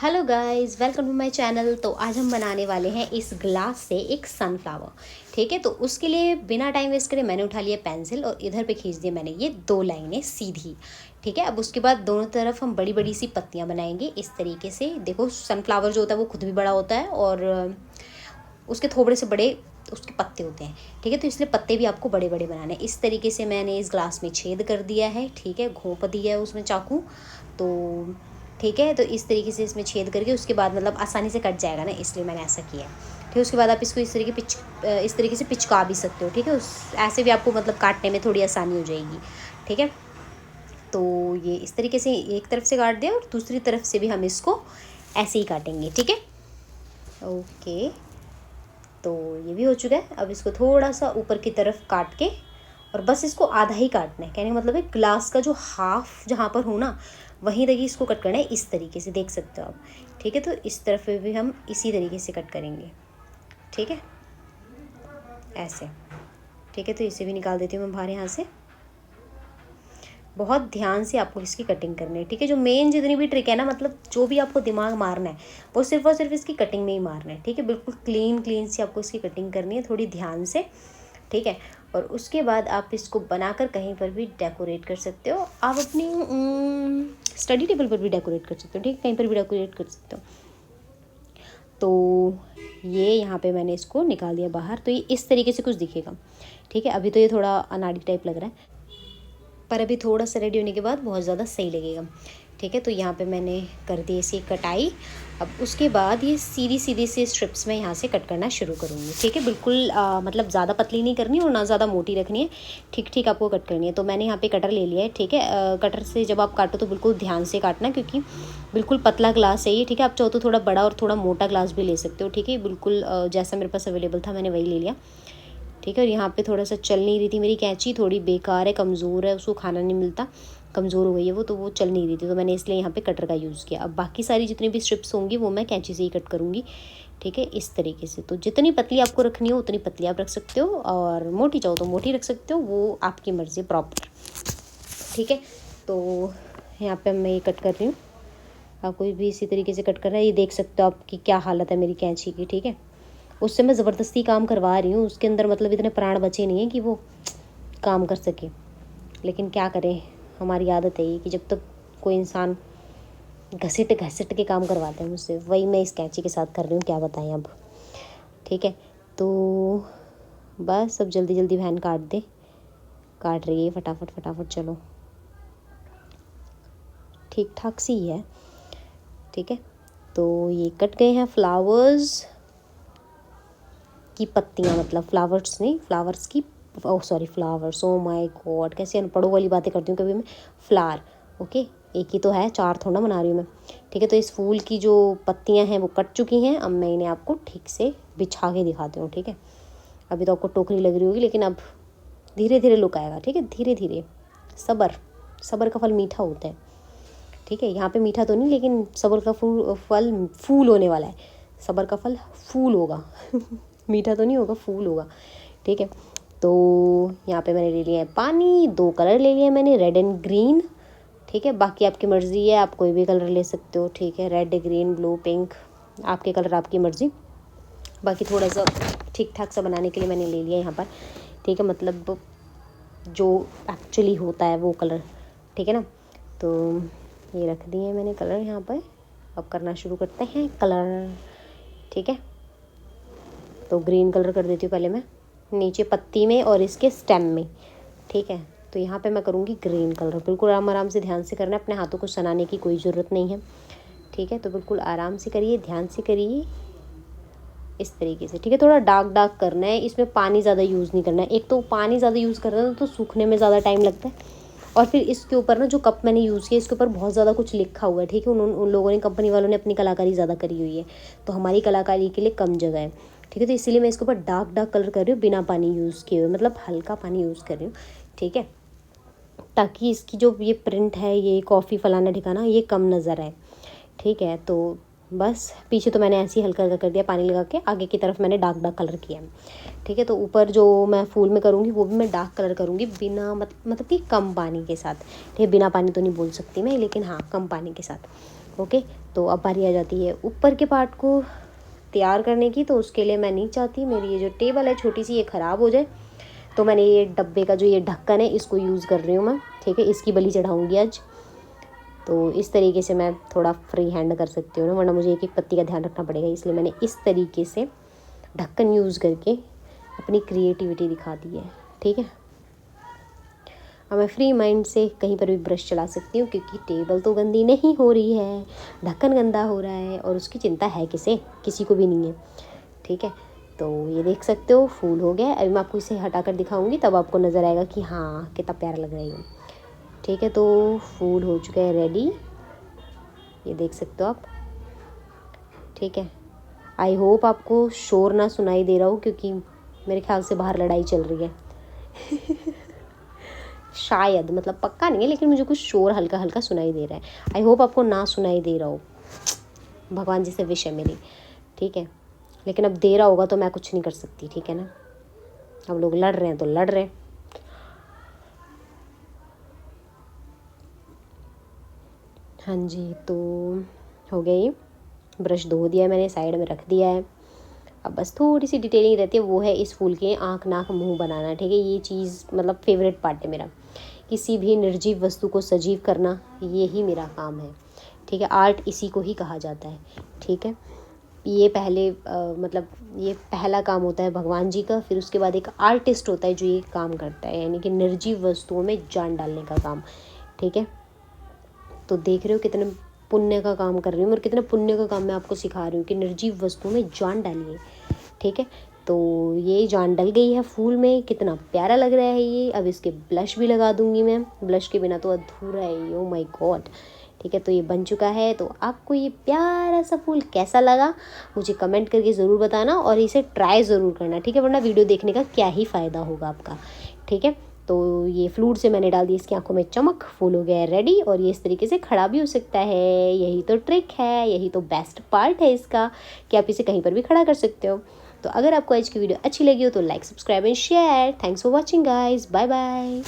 Hello guys, welcome to my channel. तो आज हम बनाने वाले हैं इस ग्लास से एक सनफ्लावर। ठीक है, तो उसके लिए बिना टाइम वेस्ट करे मैंने उठा लिया पेंसिल और इधर पे खींच दिया मैंने ये 2 लाइनें सीधी। ठीक है, अब उसके बाद दोनों तरफ हम बड़ी बड़ी सी पत्तियां बनाएंगे इस तरीके से। देखो, सनफ्लावर जो होता है वो खुद भी बड़ा होता है और उसके थोड़े से बड़े उसके पत्ते होते हैं। ठीक है, तो इसलिए पत्ते भी आपको बड़े बड़े बनाने। इस तरीके से मैंने इस ग्लास में छेद कर दिया है। ठीक है, घोंप दिया है उसमें चाकू। तो ठीक है, तो इस तरीके से इसमें छेद करके उसके बाद मतलब आसानी से कट जाएगा ना, इसलिए मैंने ऐसा किया है। ठीक है, उसके बाद आप इसको इस तरीके से पिचका भी सकते हो। ठीक है, उस ऐसे भी आपको मतलब काटने में थोड़ी आसानी हो जाएगी। ठीक है, तो ये इस तरीके से एक तरफ से काट दिया और दूसरी तरफ से भी हम इसको ऐसे ही काटेंगे। ठीक है, ओके। तो ये भी हो चुका है। अब इसको थोड़ा सा ऊपर की तरफ काट के और बस इसको आधा ही काटना है। कहने का मतलब है ग्लास का जो हाफ जहाँ पर हो ना, वहीं तक ही इसको कट करना है। इस तरीके से देख सकते हो आप। ठीक है, तो इस तरफ पे भी हम इसी तरीके से कट करेंगे। ठीक है, ऐसे। ठीक है, तो इसे भी निकाल देती हूँ मैं बाहर यहाँ से। बहुत ध्यान से आपको इसकी कटिंग करनी है। ठीक है, जो मेन जितनी भी ट्रिक है ना, मतलब जो भी आपको दिमाग मारना है वो सिर्फ और सिर्फ इसकी कटिंग में ही मारना है। ठीक है, बिल्कुल क्लीन क्लीन से आपको इसकी कटिंग करनी है, थोड़ी ध्यान से। ठीक है, और उसके बाद आप इसको बनाकर कहीं पर भी डेकोरेट कर सकते हो। आप अपनी स्टडी टेबल पर भी डेकोरेट कर सकते हो। ठीक है, कहीं पर भी डेकोरेट कर सकते हो। तो ये यहाँ पे मैंने इसको निकाल दिया बाहर। तो ये इस तरीके से कुछ दिखेगा। ठीक है, अभी तो ये थोड़ा अनाड़ी टाइप लग रहा है, पर अभी थोड़ा सा रेडी होने के बाद बहुत ज़्यादा सही लगेगा। ठीक है, तो यहाँ पे मैंने कर दी इसकी कटाई। अब उसके बाद ये सीधी सीधी सी स्ट्रिप्स में यहाँ से कट करना शुरू करूँगी। ठीक है, बिल्कुल मतलब ज़्यादा पतली नहीं करनी और ना ज़्यादा मोटी रखनी है। ठीक ठीक आपको कट करनी है। तो मैंने यहाँ पे कटर ले लिया है। ठीक है, कटर से जब आप काटो तो बिल्कुल ध्यान से काटना, क्योंकि बिल्कुल पतला ग्लास है ये। ठीक है, आप चाहो तो थोड़ा बड़ा और थोड़ा मोटा ग्लास भी ले सकते हो। ठीक है, बिल्कुल जैसा मेरे पास अवेलेबल था मैंने वही ले लिया। ठीक है, और यहाँ पे थोड़ा सा चल नहीं रही थी मेरी कैंची, थोड़ी बेकार है, कमज़ोर है, उसको खाना नहीं मिलता, कमज़ोर हो गई है वो, तो वो चल नहीं रही थी। तो मैंने इसलिए यहाँ पे कटर का यूज़ किया। अब बाकी सारी जितनी भी स्ट्रिप्स होंगी वो मैं कैंची से ही कट करूँगी। ठीक है, इस तरीके से। तो जितनी पतली आपको रखनी हो उतनी पतली आप रख सकते हो, और मोटी चाहो तो मोटी रख सकते हो, वो आपकी मर्ज़ी, प्रॉपर। ठीक है, तो यहाँ पर मैं ये कट कर रही हूँ। आपको भी इसी तरीके से कट करना है। ये देख सकते हो आपकी क्या हालत है मेरी कैंची की। ठीक है, उससे मैं ज़बरदस्ती काम करवा रही हूँ, उसके अंदर मतलब इतने प्राण बचे नहीं हैं कि वो काम कर सके। लेकिन क्या करें, हमारी आदत है ये कि जब तक कोई इंसान घसीट घसीट के काम करवाते हैं मुझसे, वही मैं इस कैंची के साथ कर रही हूँ, क्या बताएं अब। ठीक है, तो बस अब जल्दी जल्दी बहन काट दे, काट रही है फटाफट फटाफट। चलो, ठीक ठाक सी ही है। ठीक है, तो ये कट गए हैं फ्लावर्स की पत्तियाँ, मतलब फ्लावर्स नहीं, फ्लावर्स की, oh sorry, flowers, oh my God, कैसे अनपढ़ों वाली बातें करती हूँ कभी मैं। फ्लावर, ओके, एक ही तो है, 4 थोड़ा बना रही हूँ मैं। ठीक है, तो इस फूल की जो पत्तियाँ हैं वो कट चुकी हैं। अब मैं इन्हें आपको ठीक से बिछा के दिखाती हूँ। ठीक है, अभी तो आपको टोकरी लग रही होगी, लेकिन अब धीरे धीरे लुक आएगा। ठीक है, धीरे धीरे, सब्र, सब्र का फल मीठा होता है। ठीक है, यहाँ पे मीठा तो नहीं, लेकिन सब्र का फल फूल होने वाला है। सब्र का फल फूल होगा मीठा तो नहीं होगा, फूल होगा। ठीक है, तो यहाँ पे मैंने ले लिया है पानी, 2 कलर ले लिए मैंने, रेड एंड ग्रीन। ठीक है, बाकी आपकी मर्ज़ी है, आप कोई भी कलर ले सकते हो। ठीक है, रेड, ग्रीन, ब्लू, पिंक, आपके कलर आपकी मर्ज़ी। बाकी थोड़ा सा ठीक ठाक सा बनाने के लिए मैंने ले लिया यहाँ पर। ठीक है, मतलब जो एक्चुअली होता है वो कलर। ठीक है ना, तो ये रख दिए मैंने कलर यहाँ पर। अब करना शुरू करते हैं कलर। ठीक है, तो ग्रीन कलर कर देती हूँ पहले मैं नीचे पत्ती में और इसके स्टेम में। ठीक है, तो यहाँ पे मैं करूँगी ग्रीन कलर। बिल्कुल आराम आराम से ध्यान से करना है, अपने हाथों को सनाने की कोई ज़रूरत नहीं है। ठीक है, तो बिल्कुल आराम से करिए, ध्यान से करिए, इस तरीके से। ठीक है, थोड़ा डार्क डार्क करना है, इसमें पानी ज़्यादा यूज़ नहीं करना है। एक तो पानी ज़्यादा यूज़ करना है तो सूखने में ज़्यादा टाइम लगता है, और फिर इसके ऊपर ना जो कप मैंने यूज़ किया इसके ऊपर बहुत ज़्यादा कुछ लिखा हुआ है। ठीक है, उन लोगों ने, कंपनी वालों ने अपनी कलाकारी ज़्यादा करी हुई है, तो हमारी कलाकारी के लिए कम जगह है। ठीक है, तो इसीलिए मैं इसके ऊपर डार्क डार्क कलर कर रही हूँ, बिना पानी यूज़ किए हुए, मतलब हल्का पानी यूज़ कर रही हूँ। ठीक है, ताकि इसकी जो ये प्रिंट है, ये कॉफ़ी फलाना ठिकाना, ये कम नज़र आए। ठीक है, तो बस पीछे तो मैंने ऐसे ही हल्का हल्का कर दिया पानी लगा के, आगे की तरफ मैंने डार्क डार्क कलर किया। ठीक है, तो ऊपर जो मैं फूल में करूँगी वो भी मैं डार्क कलर करूँगी, बिना मतलब कि कम पानी के साथ। ठीक है, बिना पानी तो नहीं बोल सकती मैं, लेकिन हाँ कम पानी के साथ। ओके, तो अब बारी आ जाती है ऊपर के पार्ट को तैयार करने की। तो उसके लिए मैं नहीं चाहती मेरी ये जो टेबल है छोटी सी ये ख़राब हो जाए, तो मैंने ये डब्बे का जो ये ढक्कन है इसको यूज़ कर रही हूँ मैं, ठीक है। इसकी बलि चढ़ाऊँगी आज। तो इस तरीके से मैं थोड़ा फ्री हैंड कर सकती हूँ ना, वरना मुझे एक एक पत्ती का ध्यान रखना पड़ेगा, इसलिए मैंने इस तरीके से ढक्कन यूज़ करके अपनी क्रिएटिविटी दिखा दी है, ठीक है। अब मैं फ्री माइंड से कहीं पर भी ब्रश चला सकती हूँ, क्योंकि टेबल तो गंदी नहीं हो रही है, ढक्कन गंदा हो रहा है, और उसकी चिंता है किसे, किसी को भी नहीं है, ठीक है। तो ये देख सकते हो फूल हो गया। अभी मैं आपको इसे हटा कर दिखाऊंगी, तब आपको नज़र आएगा कि हाँ कितना प्यारा लग रहा है ये, ठीक है। तो फूल हो चुका है रेडी, ये देख सकते हो आप, ठीक है। आई होप आपको शोर ना सुनाई दे रहा हो, क्योंकि मेरे ख्याल से बाहर लड़ाई चल रही है शायद, मतलब पक्का नहीं है, लेकिन मुझे कुछ शोर हल्का हल्का सुनाई दे रहा है। आई होप आपको ना सुनाई दे रहा हो, भगवान जी से विश है मेरी, ठीक है। लेकिन अब दे रहा होगा तो मैं कुछ नहीं कर सकती, ठीक है ना। अब लोग लड़ रहे हैं तो लड़ रहे हैं। हाँ जी, तो हो गया ये, ब्रश धो दिया है मैंने, साइड में रख दिया है। अब बस थोड़ी सी डिटेलिंग रहती है, वो है इस फूल के आँख नाक मुंह बनाना, ठीक है। ये चीज़ मतलब फेवरेट पार्ट है मेरा, किसी भी निर्जीव वस्तु को सजीव करना, ये ही मेरा काम है, ठीक है। आर्ट इसी को ही कहा जाता है, ठीक है। ये पहले मतलब ये पहला काम होता है भगवान जी का, फिर उसके बाद एक आर्टिस्ट होता है जो ये काम करता है, यानी कि निर्जीव वस्तुओं में जान डालने का काम, ठीक है। तो देख रहे हो कितने पुण्य का काम कर रही हूँ, और कितना पुण्य का काम मैं आपको सिखा रही हूँ कि निर्जीव वस्तुओं में जान डालिए, ठीक है। तो ये जान डल गई है फूल में, कितना प्यारा लग रहा है ये। अब इसके ब्लश भी लगा दूंगी मैं, ब्लश के बिना तो अधूरा है, ओ माय गॉड, ठीक है। तो ये बन चुका है। तो आपको ये प्यारा सा फूल कैसा लगा मुझे कमेंट करके ज़रूर बताना, और इसे ट्राई ज़रूर करना, ठीक है, वरना वीडियो देखने का क्या ही फ़ायदा होगा आपका, ठीक है। तो ये फ्लूट से मैंने डाल दी इसकी आंखों में चमक, फूल हो गया है रेडी, और ये इस तरीके से खड़ा भी हो सकता है। यही तो ट्रिक है, यही तो बेस्ट पार्ट है इसका, कि आप इसे कहीं पर भी खड़ा कर सकते हो। तो अगर आपको आज की वीडियो अच्छी लगी हो तो like, subscribe and share. Thanks for watching guys, bye bye.